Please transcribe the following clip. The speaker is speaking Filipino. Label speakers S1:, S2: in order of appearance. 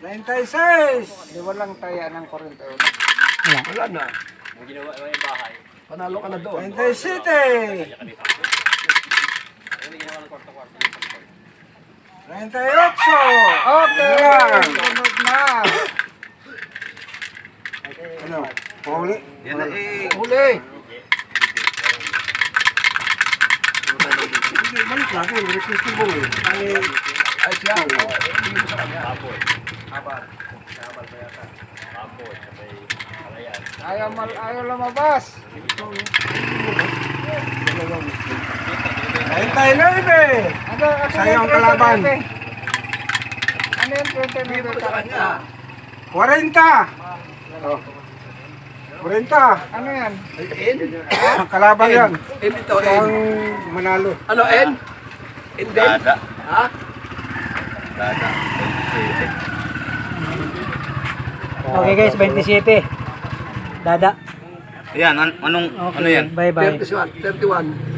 S1: 96.
S2: Di walang taya ng kurente.
S3: Wala.
S1: Wala na.
S4: Ang ginawa mo yung bahay.
S1: Panalo ka na doon.
S4: 97.
S1: 97.
S4: Ano yung ginawa ng kwarto-kwarto?
S1: 98.
S2: Okay,
S1: Yan.
S2: sunod na.
S1: Ano? Huli?
S2: Yan na eh.
S1: Huli. Hindi, balik lagi. Request mo eh. Ay, siya. Hindi mo sa kanya.
S4: Baboy.
S1: Abar.
S4: Baboy. Sabay kalayan.
S2: Ayaw lumabas.
S1: 99.
S2: Ano
S1: Sayang
S2: yung
S1: kalaban.
S2: 29? Ano yung 29 sa kanya?
S1: 40. Oh. 40.
S2: Ano yan?
S1: Ang kalaban yan.
S5: N ito,
S1: Ito
S5: N.
S1: ang manalo.
S5: Ano, N? N din?
S4: Dada.
S5: Ha?
S4: Dada.
S3: Okay guys, 27. Dada.
S4: Ayan, anong,
S3: Okay,
S4: ano yan?
S3: bye-bye.
S5: 31. 31.